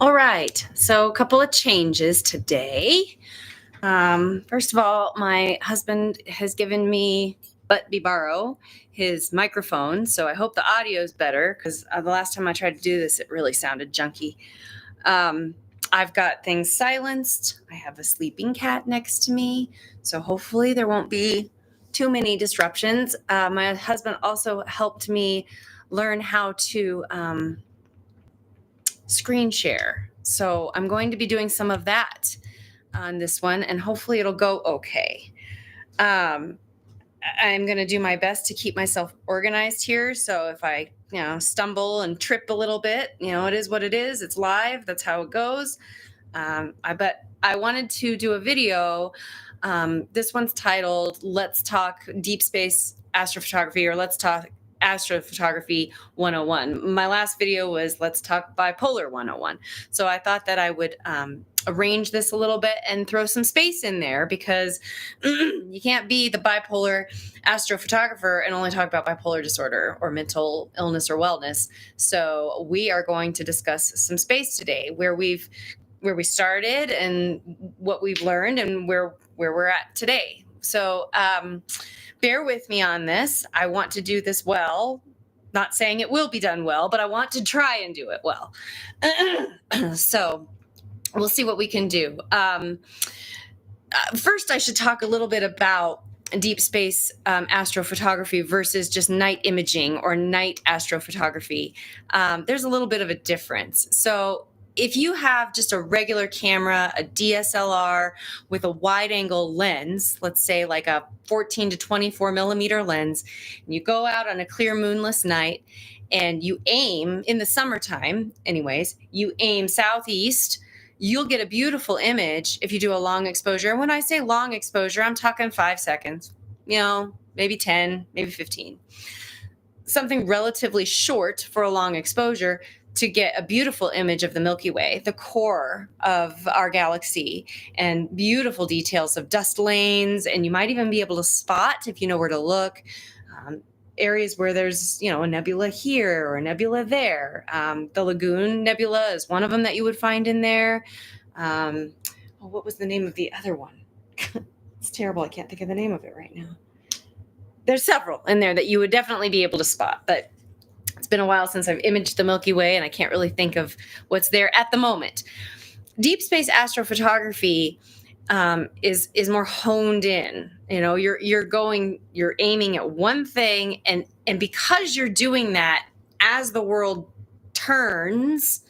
All right, so a couple of changes today. First of all, my husband has given me, let me borrow his microphone, so I hope the audio is better because the last time I tried to do this, it really sounded junky. I've got things silenced. I have a sleeping cat next to me, so hopefully there won't be too many disruptions. My husband also helped me learn how to screen share. So I'm going to be doing some of that on this one, and hopefully it'll go okay. I'm going to do my best to keep myself organized here. So if I, stumble and trip a little bit, it is what it is. It's live. That's how it goes. But I wanted to do a video. This one's titled "Let's Talk Deep Space Astrophotography" or "Let's Talk Astrophotography 101. My last video was "Let's Talk Bipolar 101." So I thought that I would arrange this a little bit and throw some space in there because you can't be the bipolar astrophotographer and only talk about bipolar disorder or mental illness or wellness. So we are going to discuss some space today where we started and what we've learned and where we're at today. So bear with me on this. I want to do this well. Not saying it will be done well, but I want to try and do it well. So we'll see what we can do. First, I should talk a little bit about deep space astrophotography versus just night imaging or night astrophotography. There's a little bit of a difference. So if you have just a regular camera, a DSLR with a wide angle lens, let's say like a 14 to 24 millimeter lens, and you go out on a clear moonless night and you aim in the summertime, anyways, you aim southeast, you'll get a beautiful image if you do a long exposure. And when I say long exposure, I'm talking 5 seconds, maybe 10, maybe 15. Something relatively short for a long exposure to get a beautiful image of the Milky Way, the core of our galaxy, and beautiful details of dust lanes. And you might even be able to spot, if you know where to look, areas where there's, a nebula here or a nebula there. The Lagoon Nebula is one of them that you would find in there. What was the name of the other one? It's terrible. I can't think of the name of it right now. There's several in there that you would definitely be able to spot, but it's been a while since I've imaged the Milky Way, and I can't really think of what's there at the moment. Deep space astrophotography is more honed in. You're aiming at one thing, and because you're doing that as the world turns,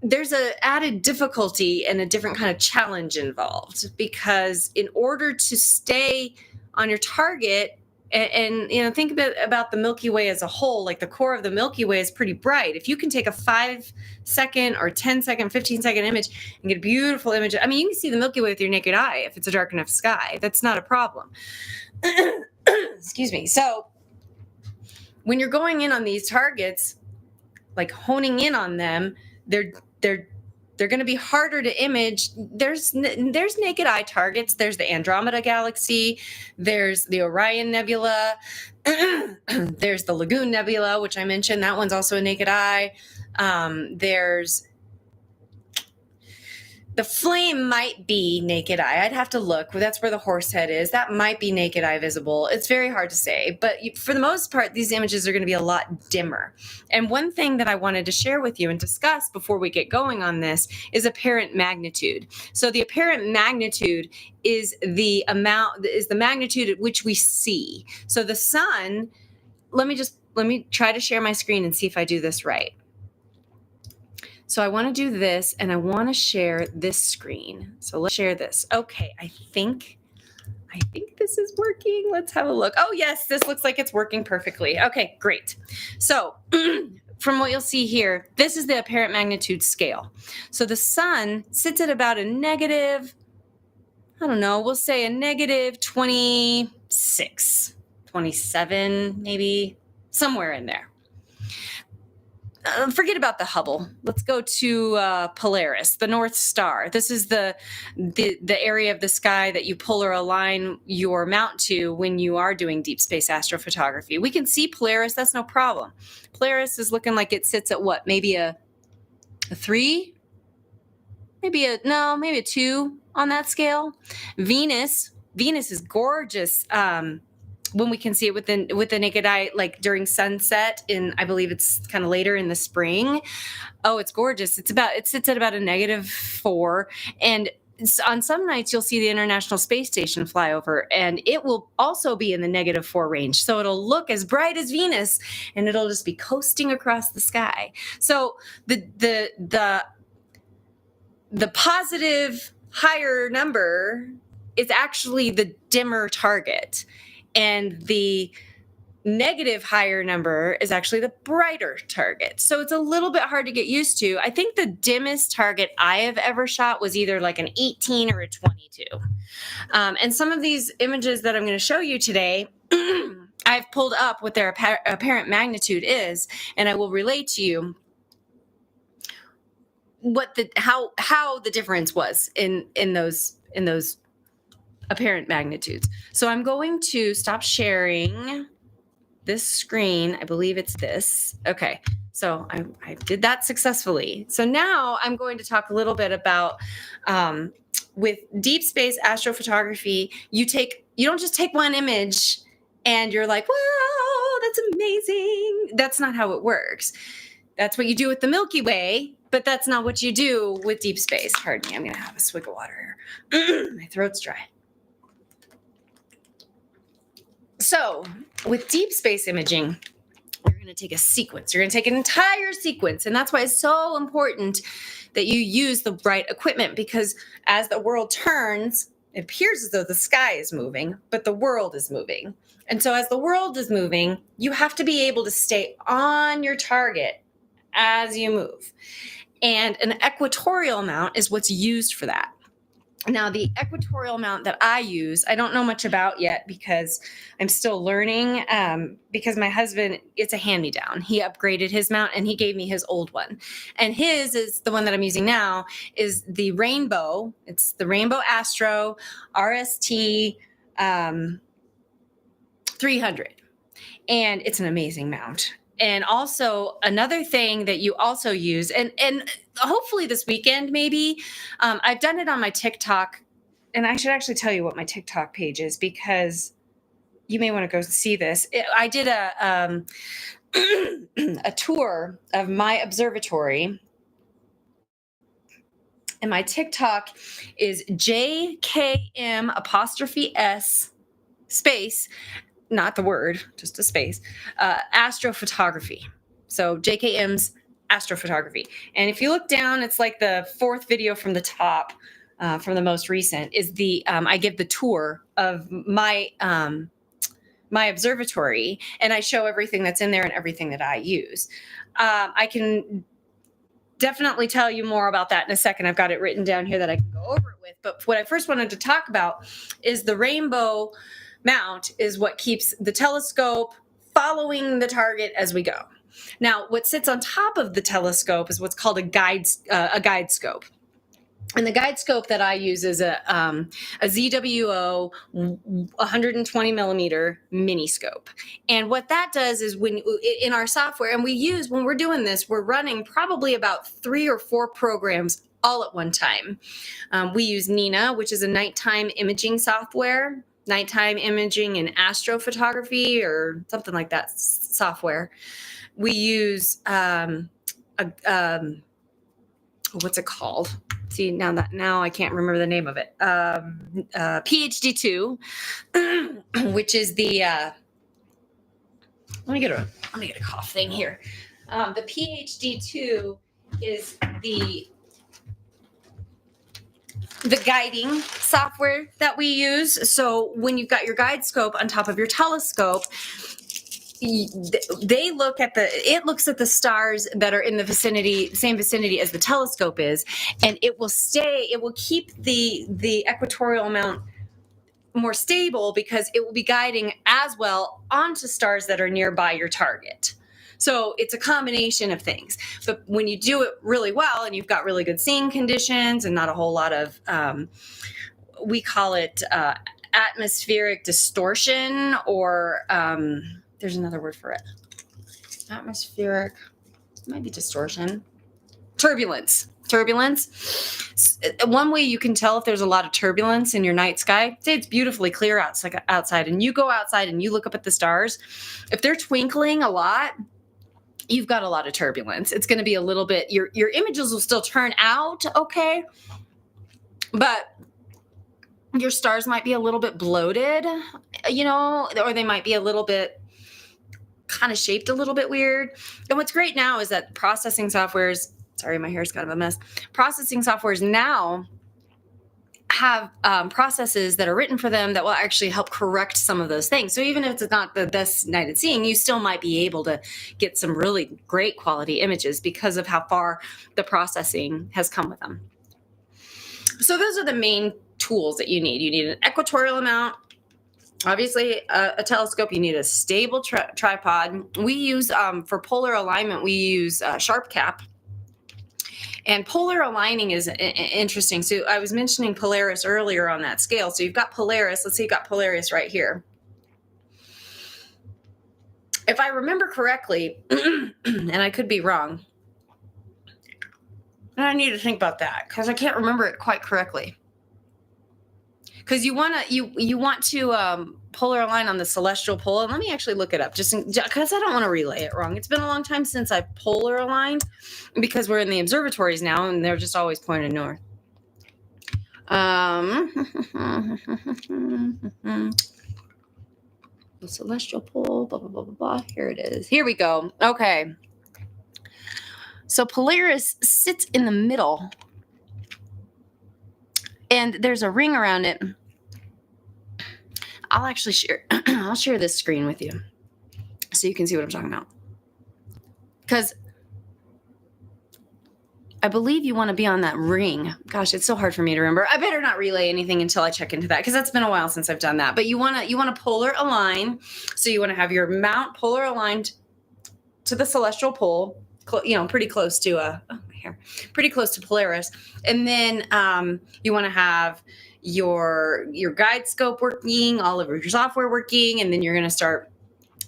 there's an added difficulty and a different kind of challenge involved, because in order to stay on your target, and think about the Milky Way as a whole, like the core of the Milky Way is pretty bright. If you can take a 5-second or 10-second, 15-second image and get a beautiful image, I mean, you can see the Milky Way with your naked eye if it's a dark enough sky. That's not a problem. Excuse me. So when you're going in on these targets, like honing in on them, they're going to be harder to image. There's naked eye targets. There's the Andromeda Galaxy. There's the Orion Nebula. There's the Lagoon Nebula, which I mentioned. That one's also a naked eye. There's the Flame might be naked eye. I'd have to look. That's where the horse head is. That might be naked eye visible. It's very hard to say. But for the most part, these images are going to be a lot dimmer. And one thing that I wanted to share with you and discuss before we get going on this is apparent magnitude. So the apparent magnitude is the magnitude at which we see. So the sun, let me try to share my screen and see if I do this right. So I want to do this, and I want to share this screen. So let's share this. Okay, I think this is working. Let's have a look. Oh, yes, this looks like it's working perfectly. Okay, great. So from what you'll see here, this is the apparent magnitude scale. So the sun sits at about a negative, we'll say a negative 26, 27, maybe somewhere in there. Forget about the Hubble. Let's go to Polaris, the North Star. This is the area of the sky that you pull or align your mount to when you are doing deep space astrophotography. We can see Polaris. That's no problem. Polaris is looking like it sits at what? Maybe a a 3, maybe a 2 on that scale. Venus is gorgeous. When we can see it with the naked eye, like during sunset I believe it's kind of later in the spring. Oh, it's gorgeous. It sits at about a -4. And on some nights you'll see the International Space Station fly over, and it will also be in the -4 range. So it'll look as bright as Venus, and it'll just be coasting across the sky. So the positive higher number is actually the dimmer target, and the negative higher number is actually the brighter target. So it's a little bit hard to get used to. I think the dimmest target I have ever shot was either like an 18 or a 22. And some of these images that I'm going to show you today, I've pulled up what their apparent magnitude is, and I will relate to you what how the difference was in those apparent magnitudes. So I'm going to stop sharing this screen. I believe it's this. Okay. So I did that successfully. So now I'm going to talk a little bit about with deep space astrophotography, you don't just take one image and you're like, wow, that's amazing. That's not how it works. That's what you do with the Milky Way, but that's not what you do with deep space. Pardon me, I'm going to have a swig of water here. My throat's dry. So with deep space imaging, you're going to take a sequence. You're going to take an entire sequence. And that's why it's so important that you use the right equipment, because as the world turns, it appears as though the sky is moving, but the world is moving. And so as the world is moving, you have to be able to stay on your target as you move. And an equatorial mount is what's used for that. Now, the equatorial mount that I use, I don't know much about yet because I'm still learning, because my husband, it's a hand-me-down. He upgraded his mount and he gave me his old one. And his is the one that I'm using now, is the Rainbow. It's the Rainbow Astro RST 300. And it's an amazing mount. And also another thing that you also use, and hopefully this weekend, maybe, I've done it on my TikTok, and I should actually tell you what my TikTok page is, because you may want to go see this. I did a tour of my observatory, and my TikTok is JKM''S space, not the word, just a space, astrophotography. So JKM's astrophotography. And if you look down, it's like the 4th video from the top, from the most recent, is the I give the tour of my my observatory, and I show everything that's in there and everything that I use. I can definitely tell you more about that in a second. I've got it written down here that I can go over it with. But what I first wanted to talk about is the Rainbow mount is what keeps the telescope following the target as we go. Now, what sits on top of the telescope is what's called a guide scope. And the guide scope that I use is a ZWO 120 millimeter mini scope. And what that does is, when in our software, and when we're doing this, we're running probably about 3 or 4 programs all at one time. We use Nina, which is a nighttime imaging software, nighttime imaging and astrophotography, or something like that software. We use what's it called? See, now I can't remember the name of it. PhD2, which is the let me get a cough thing here. The PhD2 is the guiding software that we use. So when you've got your guide scope on top of your telescope, it looks at the stars that are in the same vicinity as the telescope is, and it will keep the equatorial mount more stable, because it will be guiding as well onto stars that are nearby your target. So it's a combination of things. But when you do it really well and you've got really good seeing conditions and not a whole lot of, we call it atmospheric distortion, or there's another word for it. Atmospheric, might be distortion. Turbulence. One way you can tell if there's a lot of turbulence in your night sky, say it's beautifully clear outside, and you go outside and you look up at the stars. If they're twinkling a lot, you've got a lot of turbulence. It's going to be a little bit, your images will still turn out okay, but your stars might be a little bit bloated, or they might be a little bit kind of shaped a little bit weird. And what's great now is that processing softwares, sorry, my hair's kind of a mess. Processing softwares now have processes that are written for them that will actually help correct some of those things. So even if it's not the best night at seeing, you still might be able to get some really great quality images because of how far the processing has come with them. So those are the main tools that you need. You need an equatorial mount, obviously a telescope. You need a stable tripod. We use, for polar alignment, we use Sharp Cap. And polar aligning is interesting. So I was mentioning Polaris earlier on that scale. So you've got Polaris. Let's say you've got Polaris right here. If I remember correctly, and I could be wrong, and I need to think about that because I can't remember it quite correctly. Because you want to polar align on the celestial pole. And let me actually look it up just because I don't want to relay it wrong. It's been a long time since I polar aligned because we're in the observatories now and they're just always pointed north. The celestial pole, blah, blah, blah, blah, blah. Here it is. Here we go. Okay. So Polaris sits in the middle. And there's a ring around it. I'll actually share. I'll share this screen with you so you can see what I'm talking about. Because I believe you want to be on that ring. Gosh, it's so hard for me to remember. I better not relay anything until I check into that because that's been a while since I've done that. But you want to polar align. So you want to have your mount polar aligned to the celestial pole. Pretty close to pretty close to Polaris. And then you want to have your guide scope working, all of your software working, and then you're going to start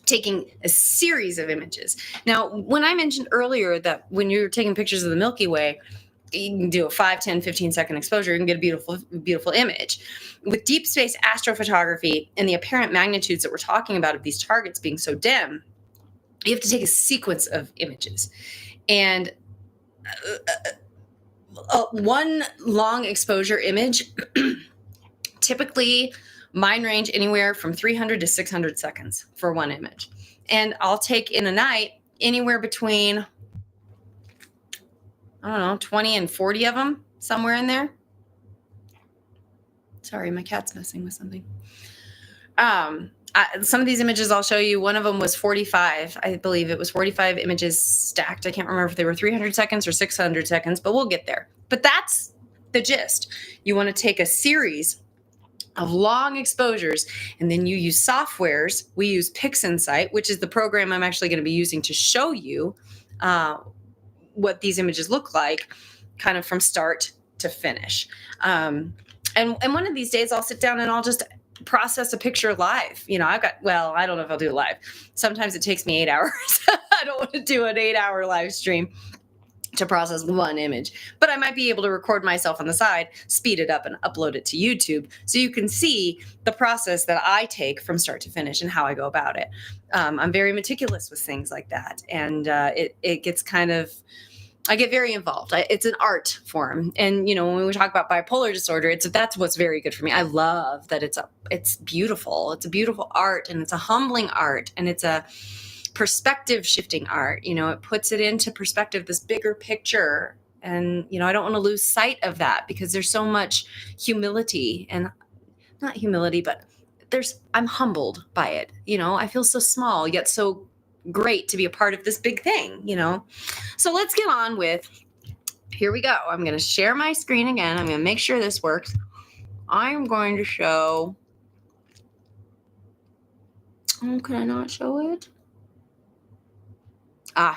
taking a series of images. Now, when I mentioned earlier that when you're taking pictures of the Milky Way, you can do a 5, 10, 15 second exposure, you can get a beautiful, beautiful image. With deep space astrophotography and the apparent magnitudes that we're talking about of these targets being so dim, you have to take a sequence of images. And one long exposure image, typically mine range anywhere from 300 to 600 seconds for one image. And I'll take in a night anywhere between, 20 and 40 of them, somewhere in there. Sorry, my cat's messing with something. Some of these images I'll show you, one of them was 45. I believe it was 45 images stacked. I can't remember if they were 300 seconds or 600 seconds, but we'll get there. But that's the gist. You want to take a series of long exposures, and then you use softwares. We use PixInsight, which is the program I'm actually going to be using to show you what these images look like kind of from start to finish. And one of these days I'll sit down and I'll just process a picture live. I don't know if I'll do it live. Sometimes it takes me 8 hours. I don't want to do an 8-hour live stream to process one image, but I might be able to record myself on the side, speed it up and upload it to YouTube so you can see the process that I take from start to finish and how I go about it. I'm very meticulous with things like that. And it gets I get very involved. It's an art form. And, when we talk about bipolar disorder, that's what's very good for me. I love that it's beautiful. It's a beautiful art, and it's a humbling art, and it's a perspective shifting art. It puts it into perspective, this bigger picture. And, I don't want to lose sight of that because there's so much humility, and not humility, but I'm humbled by it. I feel so small, yet so great to be a part of this big thing, So let's get on with, here we go. I'm going to share my screen again. I'm going to make sure this works. I'm going to show, can I not show it?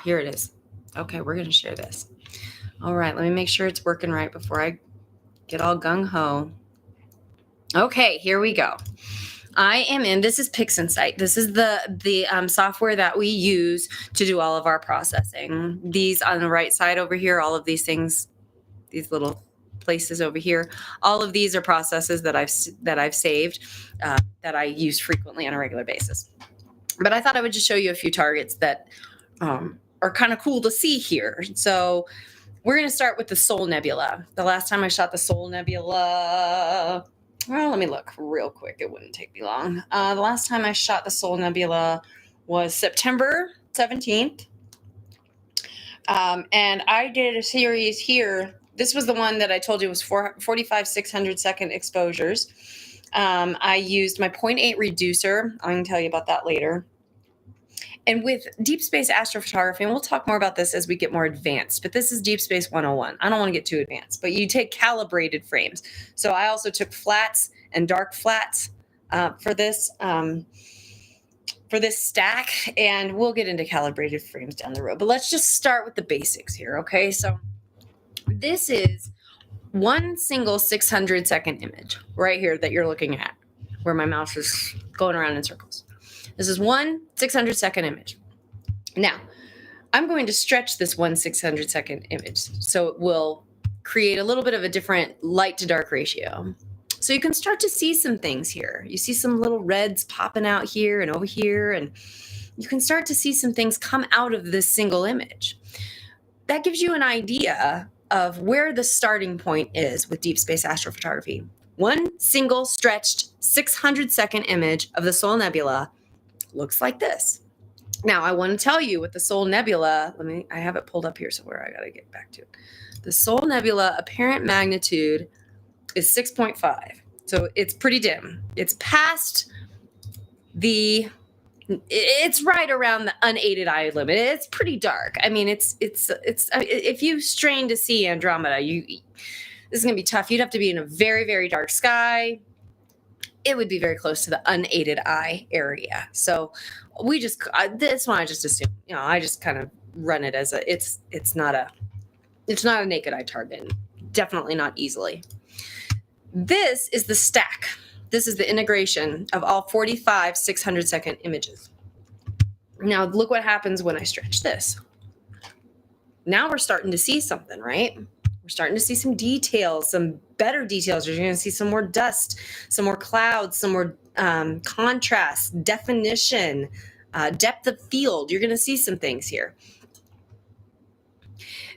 Here it is. Okay, we're going to share this. All right, let me make sure it's working right before I get all gung-ho. Okay, here we go. I am in, this is PixInsight. This is the software that we use to do all of our processing. These on the right side over here, all of these things, these little places over here, all of these are processes that I've saved, that I use frequently on a regular basis. But I thought I would just show you a few targets that are kind of cool to see here. So we're going to start with the Soul Nebula. The last time I shot the Soul Nebula, well, let me look real quick. It wouldn't take me long. The last time I shot the Soul Nebula was September 17th. And I did a series here. This was the one that I told you was 45 600-second exposures. I used my 0.8 reducer. I'm going to tell you about that later. And with deep space astrophotography, and we'll talk more about this as we get more advanced, but this is Deep Space 101. I don't want to get too advanced, but you take calibrated frames. So I also took flats and dark flats for this stack, and we'll get into calibrated frames down the road. But let's just start with the basics here, okay? So this is one single 600-second image right here that you're looking at, where my mouse is going around in circles. This is one 600-second image. Now, I'm going to stretch this one 600-second image so it will create a little bit of a different light to dark ratio. So you can start to see some things here. You see some little reds popping out here and over here, and you can start to see some things come out of this single image. That gives you an idea of where the starting point is with deep space astrophotography. One single stretched 600-second image of the Soul Nebula looks like this. Now, I want to tell you with the Soul Nebula, I have it pulled up here somewhere. I got to get back to it. The Soul Nebula apparent magnitude is 6.5. So it's pretty dim. It's past it's right around the unaided eye limit. It's pretty dark. I mean, it's if you strain to see Andromeda, this is going to be tough. You'd have to be in a very, very dark sky. It would be very close to the unaided eye area. So this one I just assume, I just kind of run it as it's not a naked eye target. Definitely not easily. This is the stack. This is the integration of all 45 600-second images. Now look what happens when I stretch this. Now we're starting to see something, right? We're starting to see some details, some better details. You're going to see some more dust, some more clouds, some more contrast, definition, depth of field. You're going to see some things here.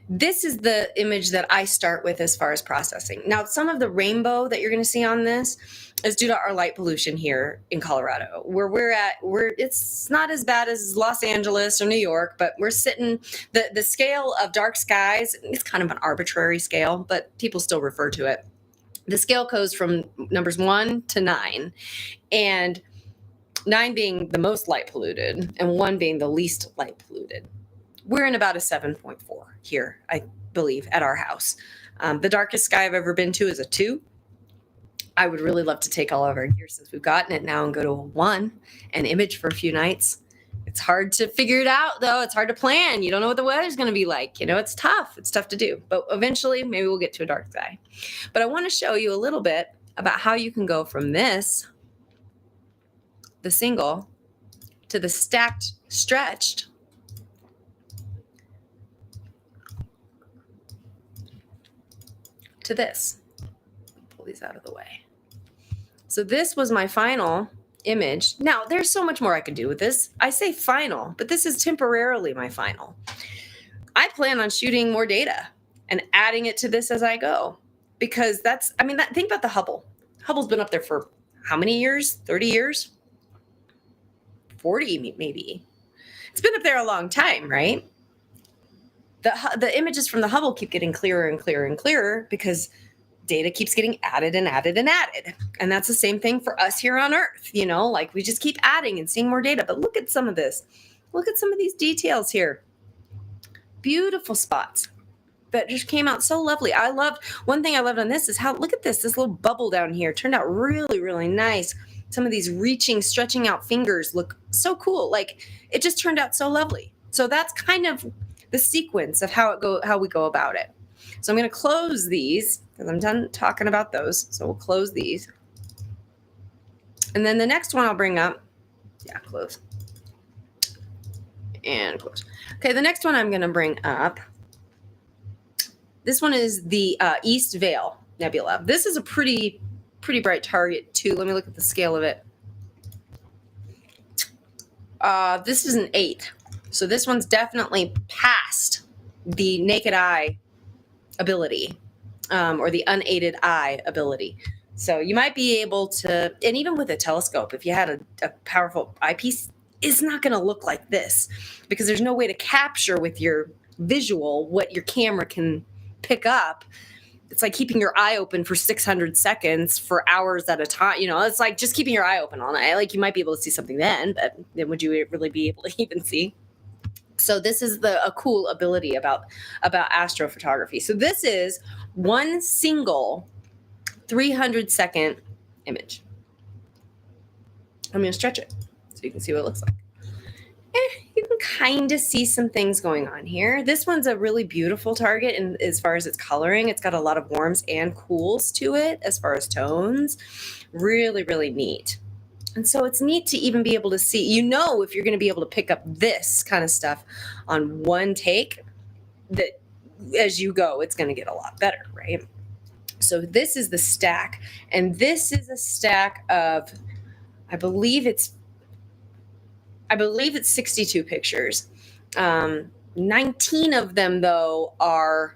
This is the image that I start with as far as processing. Now, some of the rainbow that you're going to see on this is due to our light pollution here in Colorado. Where it's not as bad as Los Angeles or New York, but we're sitting, the scale of dark skies, it's kind of an arbitrary scale, but people still refer to it. The scale goes from numbers 1 to 9, and 9 being the most light polluted and 1 being the least light polluted. We're in about a 7.4 here, I believe, at our house. The darkest sky I've ever been to is a 2. I would really love to take all of our gear since we've gotten it now and go to a 1 and image for a few nights. It's hard to figure it out, though. It's hard to plan. You don't know what the weather's going to be like. It's tough. It's tough to do. But eventually, maybe we'll get to a dark sky. But I want to show you a little bit about how you can go from this, the single, to the stacked, stretched, to this. Pull these out of the way. So this was my final image. Now, there's so much more I could do with this. I say final, but this is temporarily my final. I plan on shooting more data and adding it to this as I go, because think about the Hubble. Hubble's been up there for how many years? 30 years? 40 maybe. It's been up there a long time, right? The images from the Hubble keep getting clearer and clearer and clearer because data keeps getting added and added and added. And that's the same thing for us here on Earth. We just keep adding and seeing more data. But look at some of this. Look at some of these details here. Beautiful spots that just came out so lovely. One thing I loved on this is look at this little bubble down here turned out really, really nice. Some of these stretching out fingers look so cool. It just turned out so lovely. So that's kind of the sequence of how we go about it. So I'm going to close these because I'm done talking about those. So we'll close these. And then the next one I'll bring up, yeah, close. And close. Okay, the next one I'm going to bring up, this one is the East Vale Nebula. This is a pretty bright target too. Let me look at the scale of it. This is an 8. So this one's definitely past the naked eye ability, or the unaided eye ability. So you might be able to, and even with a telescope, if you had a powerful eyepiece, it's not going to look like this because there's no way to capture with your visual what your camera can pick up. It's like keeping your eye open for 600 seconds for hours at a time. You know, it's like just keeping your eye open all night. Like you might be able to see something then, but then would you really be able to even see? So this is a cool ability about astrophotography. So this is one single 300-second image. I'm going to stretch it so you can see what it looks like. You can kind of see some things going on here. This one's a really beautiful target, and as far as its coloring, it's got a lot of warms and cools to it as far as tones. Really, really neat. And so it's neat to even be able to see, you know, if you're going to be able to pick up this kind of stuff on one take, that as you go, it's going to get a lot better, right? So this is the stack, and this is a stack of, I believe it's 62 pictures. 19 of them though, I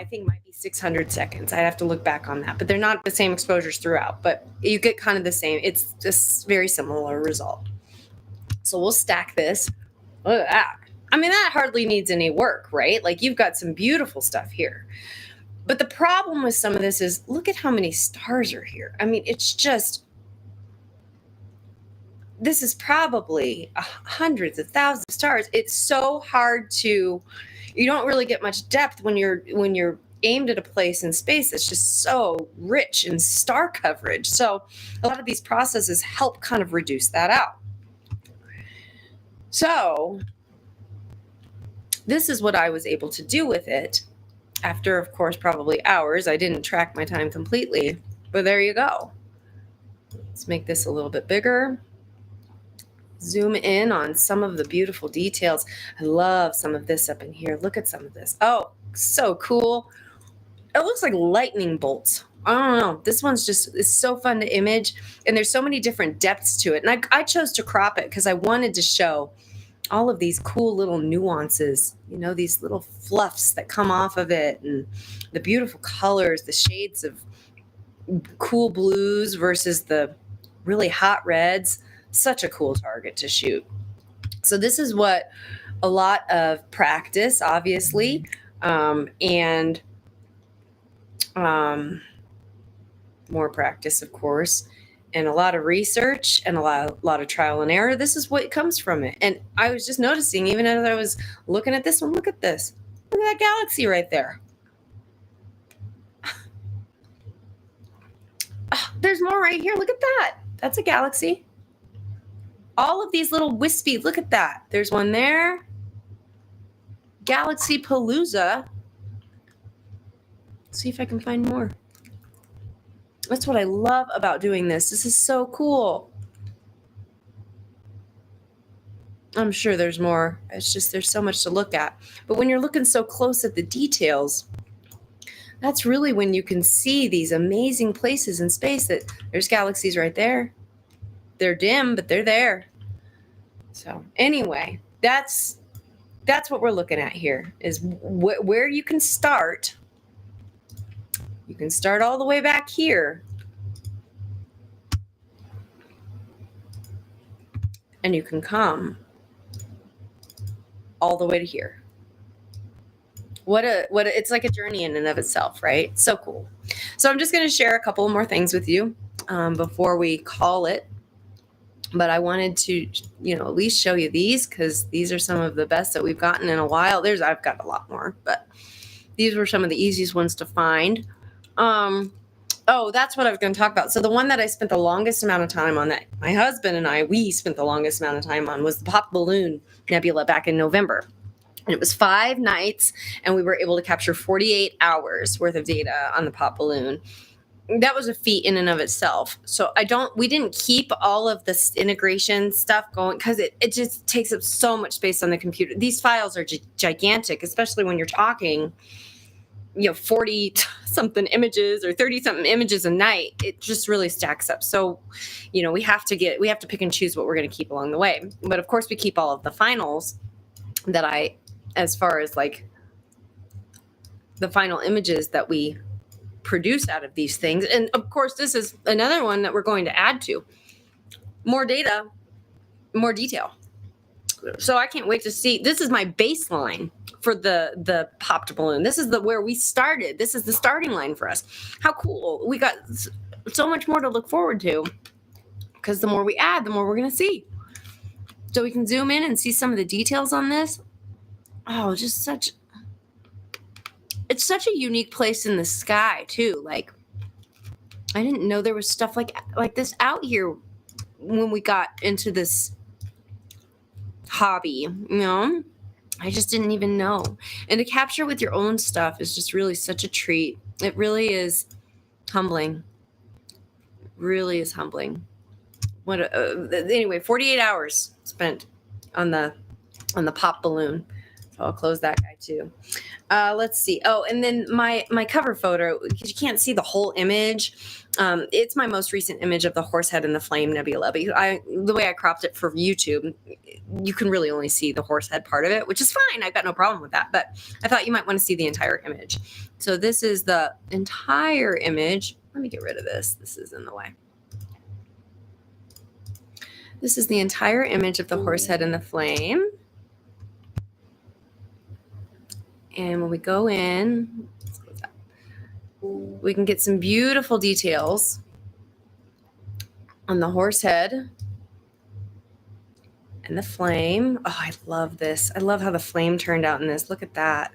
think might be 600 seconds. I'd have to look back on that, but they're not the same exposures throughout, but you get kind of the same. It's just very similar result. So we'll stack this. Look at that. I mean, that hardly needs any work, right? Like you've got some beautiful stuff here. But the problem with some of this is look at how many stars are here. I mean, it's just, this is probably hundreds of thousands of stars. It's so hard to, you don't really get much depth when you're aimed at a place in space that's just so rich in star coverage. So a lot of these processes help kind of reduce that out. So this is what I was able to do with it after, of course, probably hours. I didn't track my time completely, but there you go. Let's make this a little bit bigger. Zoom in on some of the beautiful details. I love some of this up in here. Look at some of this. Oh, so cool. It looks like lightning bolts. I don't know. This one's just, it's so fun to image, and there's so many different depths to it. And I chose to crop it because I wanted to show all of these cool little nuances, you know, these little fluffs that come off of it, and the beautiful colors, the shades of cool blues versus the really hot reds. Such a cool target to shoot. So this is what a lot of practice, obviously, and more practice, of course, and a lot of research and a lot of trial and error. This is what comes from it. And I was just noticing, even as I was looking at this one, look at this. Look at that galaxy right there. Oh, there's more right here. Look at that. That's a galaxy. All of these little wispy, look at that. There's one there. Galaxy Palooza. Let's see if I can find more. That's what I love about doing this. This is so cool. I'm sure there's more. It's just, there's so much to look at. But when you're looking so close at the details, that's really when you can see these amazing places in space. That there's galaxies right there. They're dim, but they're there. So anyway, that's what we're looking at here, is where you can start. You can start all the way back here, and you can come all the way to here. It's like a journey in and of itself, right? So cool. So I'm just going to share a couple more things with you before we call it. But I wanted to, at least show you these, because these are some of the best that we've gotten in a while. I've got a lot more, but these were some of the easiest ones to find. That's what I was going to talk about. So the one that I spent the longest amount of time on, that my husband and we spent the longest amount of time on, was the Pop Balloon Nebula back in November. And it was 5 nights, and we were able to capture 48 hours worth of data on the Pop Balloon. that was a feat in and of itself. So we didn't keep all of this integration stuff going because it just takes up so much space on the computer. These files are gigantic, especially when you're talking, 40 something images or 30 something images a night. It just really stacks up. So, we have to pick and choose what we're going to keep along the way. But of course we keep all of the finals as far as like the final images that we produce out of these things. And of course, this is another one that we're going to add to. More data, more detail. So I can't wait to see. This is my baseline for the popped balloon. This is where we started. This is the starting line for us. How cool. We got so much more to look forward to, because the more we add, the more we're going to see. So we can zoom in and see some of the details on this. Oh, it's such a unique place in the sky too. Like, I didn't know there was stuff like this out here when we got into this hobby, I just didn't even know. And to capture with your own stuff is just really such a treat. It really is humbling. Really is humbling. Anyway, 48 hours spent on the pop balloon. So I'll close that guy too. Let's see. Oh, and then my cover photo, because you can't see the whole image. It's my most recent image of the Horsehead and the Flame Nebula. But the way I cropped it for YouTube, you can really only see the Horsehead part of it, which is fine. I've got no problem with that. But I thought you might want to see the entire image. So this is the entire image. Let me get rid of this. This is in the way. This is the entire image of the Horsehead and the Flame. And when we go in, we can get some beautiful details on the Horsehead and the Flame. Oh, I love this. I love how the flame turned out in this. Look at that.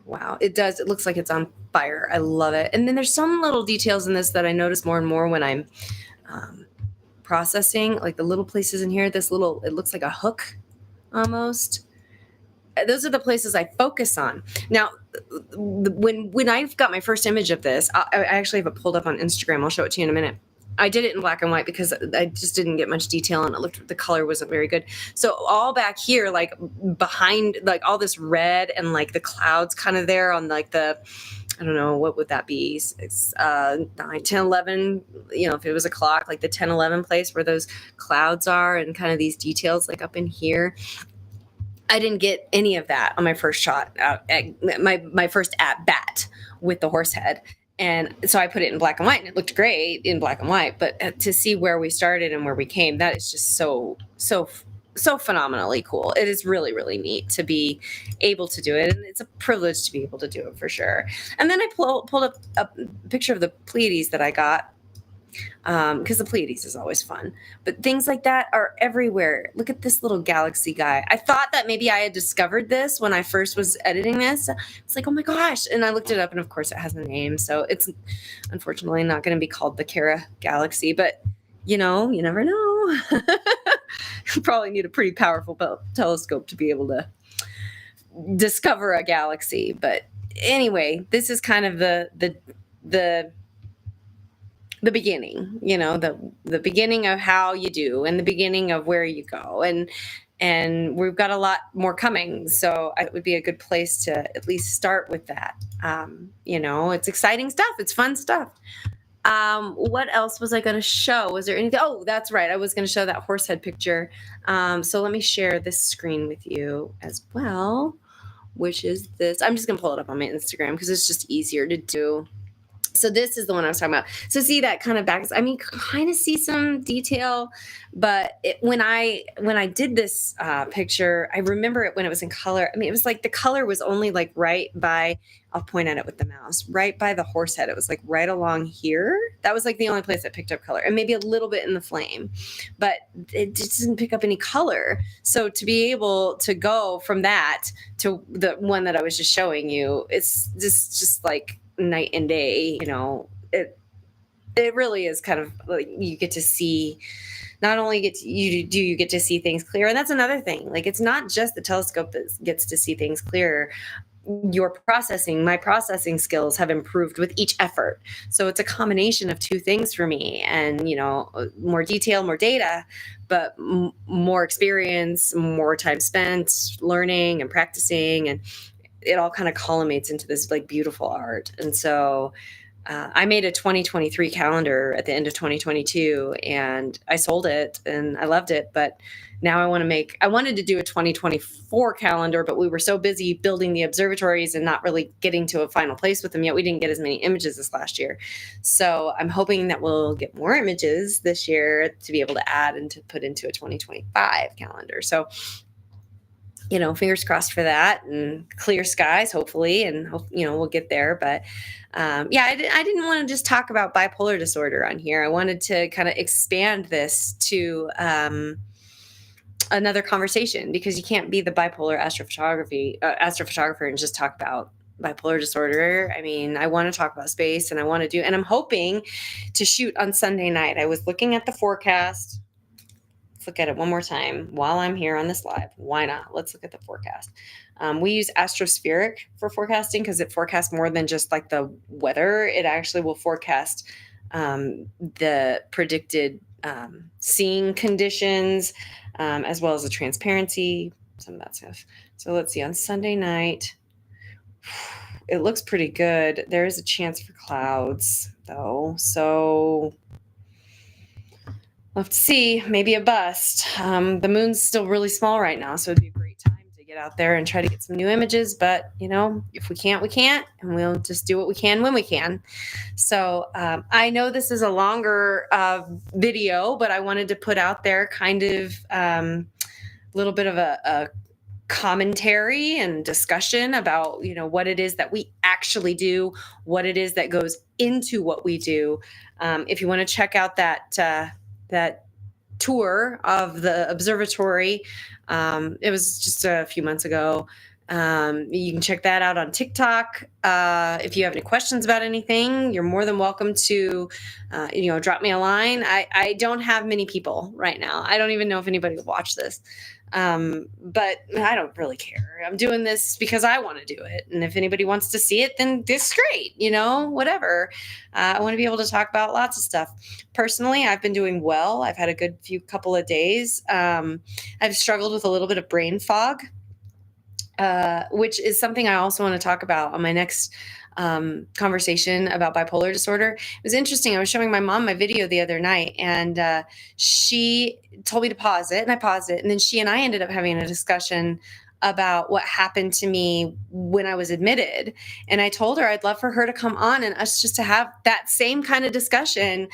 Wow, it does. It looks like it's on fire. I love it. And then there's some little details in this that I notice more and more when I'm processing, like the little places in here. It looks like a hook almost. Those are the places I focus on. Now, when I got my first image of this, I actually have it pulled up on Instagram. I'll show it to you in a minute. I did it in black and white because I just didn't get much detail, and the color wasn't very good. So all back here, like behind, like all this red and like the clouds kind of there on like I don't know, what would that be? It's 9, 10, 11, if it was a clock, like the 10, 11 place where those clouds are and kind of these details like up in here. I didn't get any of that on my first shot, my first at bat with the Horsehead. And so I put it in black and white, and it looked great in black and white. But to see where we started and where we came, that is just so phenomenally cool. It is really, really neat to be able to do it. And it's a privilege to be able to do it for sure. And then I pulled up a picture of the Pleiades that I got, because the Pleiades is always fun. But things like that are everywhere. Look at this little galaxy guy. I thought that maybe I had discovered this when I first was editing this. It's like, oh my gosh. And I looked it up, and of course it has a name. So it's unfortunately not going to be called the Kara Galaxy, but you never know. You probably need a pretty powerful telescope to be able to discover a galaxy. But anyway, this is kind of the beginning, the beginning of how you do, and the beginning of where you go, and we've got a lot more coming. So it would be a good place to at least start with that. It's exciting stuff. It's fun stuff. What else was I going to show? Was there anything? Oh, that's right. I was going to show that Horsehead picture. So let me share this screen with you as well, which is this. I'm just going to pull it up on my Instagram because it's just easier to do. So this is the one I was talking about. So see that kind of back, kind of see some detail, but when I did this picture, I remember it when it was in color. It was like the color was only like right by, I'll point at it with the mouse, right by the Horsehead. It was like right along here. That was like the only place that picked up color, and maybe a little bit in the Flame, but it just didn't pick up any color. So to be able to go from that to the one that I was just showing you, it's just like night and day. It really is kind of like you get to see, not only you get to see things clear. And that's another thing. Like, it's not just the telescope that gets to see things clearer. my processing skills have improved with each effort. So it's a combination of two things for me, and more detail, more data, but more experience, more time spent learning and practicing, and it all kind of culminates into this like beautiful art. And so I made a 2023 calendar at the end of 2022, and I sold it and I loved it. But now I wanted to do a 2024 calendar, but we were so busy building the observatories and not really getting to a final place with them yet. We didn't get as many images this last year. So I'm hoping that we'll get more images this year to be able to add and to put into a 2025 calendar. So fingers crossed for that, and clear skies, hopefully, and we'll get there. But I didn't want to just talk about bipolar disorder on here. I wanted to kind of expand this to another conversation, because you can't be the bipolar astrophotographer and just talk about bipolar disorder. I mean, I want to talk about space, and and I'm hoping to shoot on Sunday night. I was looking at the forecast. Look at it one more time while I'm here on this live. Why not? Let's look at the forecast. We use Astrospheric for forecasting because it forecasts more than just like the weather. It actually will forecast the predicted seeing conditions, as well as the transparency, some of that stuff. So let's see, on Sunday night, it looks pretty good. There is a chance for clouds though. So we'll have to see, maybe a bust. The moon's still really small right now, so it'd be a great time to get out there and try to get some new images. But, if we can't, we can't, and we'll just do what we can when we can. So I know this is a longer video, but I wanted to put out there kind of a little bit of a commentary and discussion about, what it is that we actually do, what it is that goes into what we do. If you want to check out that tour of the observatory, it was just a few months ago. You can check that out on TikTok. If you have any questions about anything, you're more than welcome to, drop me a line. I don't have many people right now. I don't even know if anybody will watch this. But I don't really care. I'm doing this because I want to do it. And if anybody wants to see it, then this is great, whatever. I want to be able to talk about lots of stuff. Personally, I've been doing well. I've had a good couple of days. I've struggled with a little bit of brain fog, which is something I also want to talk about on my next conversation about bipolar disorder. It was interesting. I was showing my mom my video the other night, and she told me to pause it, and I paused it. And then she and I ended up having a discussion about what happened to me when I was admitted. And I told her I'd love for her to come on and us just to have that same kind of discussion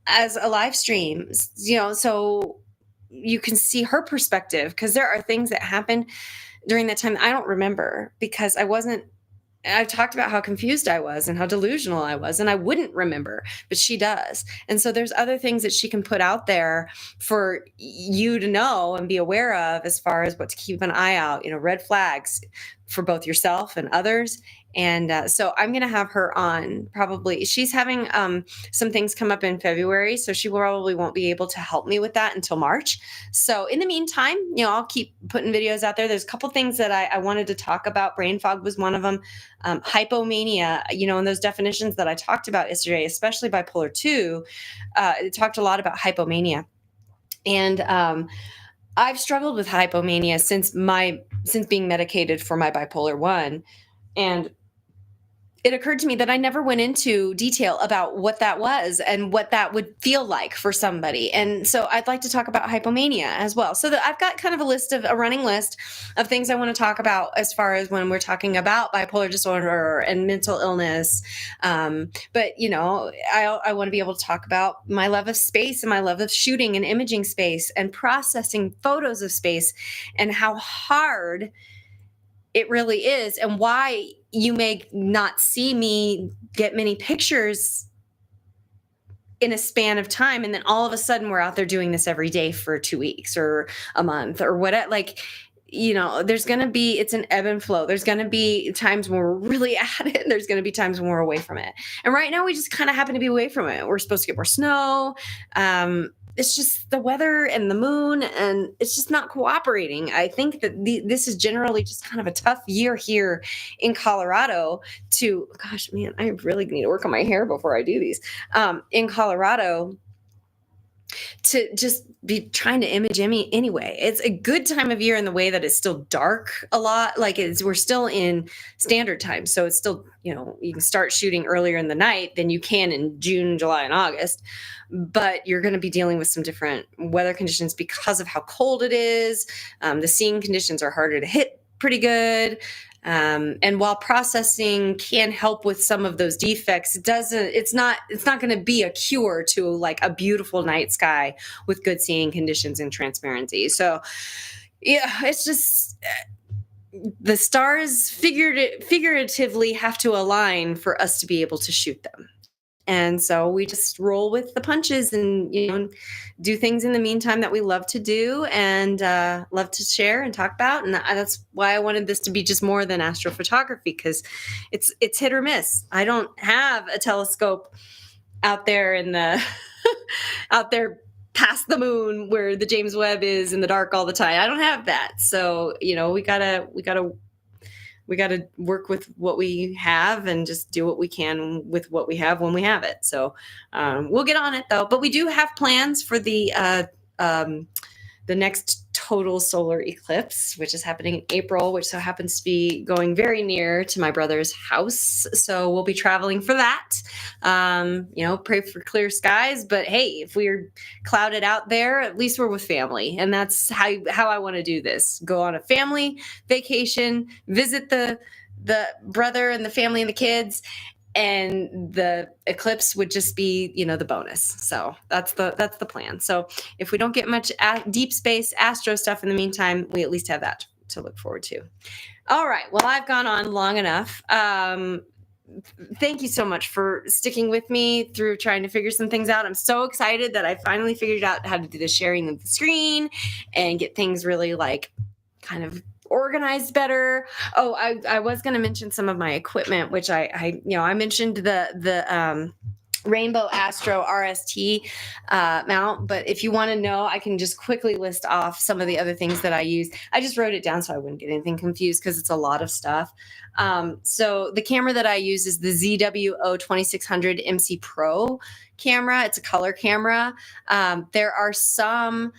as a live stream, so you can see her perspective, because there are things that happened during that time I don't remember, because I talked about how confused I was and how delusional I was, and I wouldn't remember, but she does. And so there's other things that she can put out there for you to know and be aware of, as far as what to keep an eye out, red flags for both yourself and others. And so I'm going to have her on probably. She's having some things come up in February, so she probably won't be able to help me with that until March. So in the meantime, I'll keep putting videos out there. There's a couple things that I wanted to talk about. Brain fog was one of them. Hypomania, and those definitions that I talked about yesterday, especially bipolar 2, it talked a lot about hypomania. And I've struggled with hypomania since being medicated for my bipolar 1. And it occurred to me that I never went into detail about what that was and what that would feel like for somebody. And so I'd like to talk about hypomania as well. So that I've got kind of a running list of things I want to talk about as far as when we're talking about bipolar disorder and mental illness. But, I want to be able to talk about my love of space and my love of shooting and imaging space and processing photos of space, and how hard it really is, and why you may not see me get many pictures in a span of time, and then all of a sudden we're out there doing this every day for 2 weeks or a month or whatever. There's going to be, it's an ebb and flow. There's going to be times when we're really at it. There's going to be times when we're away from it. And right now we just kind of happen to be away from it. We're supposed to get more snow. it's just the weather and the moon, and it's just not cooperating. I think that this is generally just kind of a tough year here in Colorado. To Gosh, man, I really need to work on my hair before I do these. In Colorado, to just be trying to image anyway. It's a good time of year in the way that it's still dark a lot. Like we're still in standard time. So it's still, you can start shooting earlier in the night than you can in June, July, and August. But you're going to be dealing with some different weather conditions because of how cold it is. The seeing conditions are harder to hit pretty good. And while processing can help with some of those defects, it's not going to be a cure to like a beautiful night sky with good seeing conditions and transparency. So yeah, it's just the stars figuratively have to align for us to be able to shoot them. And so we just roll with the punches and, do things in the meantime that we love to do and love to share and talk about. And that's why I wanted this to be just more than astrophotography, because it's hit or miss. I don't have a telescope out there in the out there past the moon where the James Webb is in the dark all the time. I don't have that. So, we gotta work with what we have and just do what we can with what we have when we have it. So we'll get on it though. But we do have plans for the next total solar eclipse, which is happening in April, which so happens to be going very near to my brother's house. So we'll be traveling for that. Pray for clear skies. But hey, if we're clouded out there, at least we're with family. And that's how I want to do this. Go on a family vacation, visit the brother and the family and the kids, and the eclipse would just be, the bonus. So that's the plan. So if we don't get much deep space astro stuff in the meantime, we at least have that to look forward to. All right. Well, I've gone on long enough. Thank you so much for sticking with me through trying to figure some things out. I'm so excited that I finally figured out how to do the sharing of the screen and get things really kind of organized better. Oh, I was going to mention some of my equipment, which I mentioned the Rainbow Astro RST mount, but if you want to know, I can just quickly list off some of the other things that I use. I just wrote it down so I wouldn't get anything confused because it's a lot of stuff. So the camera that I use is the ZWO 2600 MC Pro camera. It's a color camera. There are some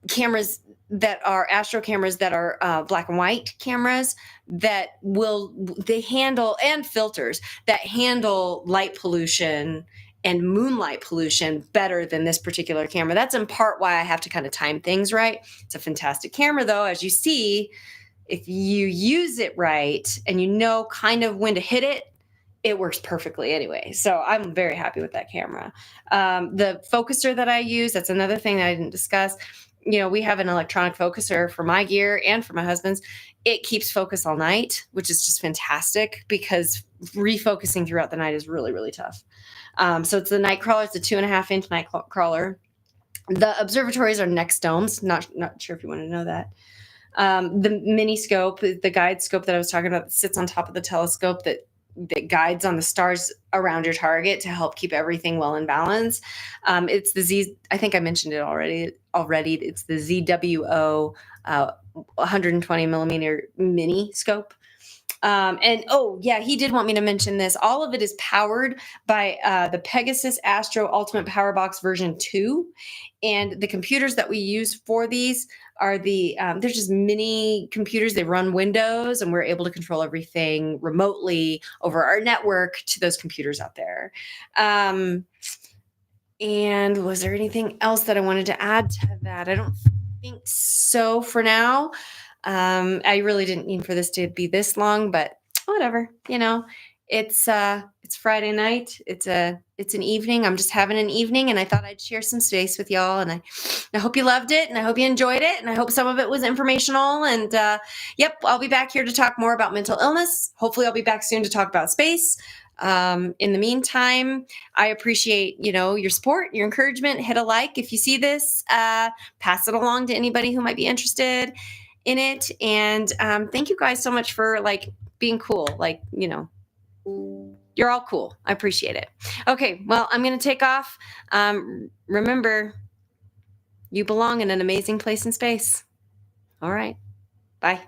cameras that are astro cameras that are black and white cameras that they handle, and filters that handle light pollution and moonlight pollution better than this particular camera. That's in part why I have to kind of time things right. It's a fantastic camera though, as you see. If you use it right and you know kind of when to hit it, it works perfectly anyway. So I'm very happy with that camera. The focuser that I use, that's another thing that I didn't discuss. We have an electronic focuser for my gear and for my husband's. It keeps focus all night, which is just fantastic because refocusing throughout the night is really, really tough. So it's the night crawler. It's a 2.5-inch night crawler. The observatories are next domes. Not sure if you want to know that. The mini scope, the guide scope that I was talking about, that sits on top of the telescope that guides on the stars around your target to help keep everything well in balance. It's the Z. I think I mentioned it already. It's the ZWO 120 millimeter mini scope. And he did want me to mention this. All of it is powered by the Pegasus Astro Ultimate Power Box version 2. And the computers that we use for these are they're just mini computers. They run Windows, and we're able to control everything remotely over our network to those computers out there. And was there anything else that I wanted to add to that? I don't think so for now. I really didn't mean for this to be this long, but whatever, it's Friday night. It's an evening. I'm just having an evening, and I thought I'd share some space with y'all. And I hope you loved it, and I hope you enjoyed it, and I hope some of it was informational. And I'll be back here to talk more about mental illness. Hopefully I'll be back soon to talk about space. In the meantime, I appreciate, your support, your encouragement. Hit a like if you see this, pass it along to anybody who might be interested in it. And thank you guys so much for being cool. You're all cool. I appreciate it. Okay, well, I'm going to take off. Remember, You belong in an amazing place in space. All right. Bye.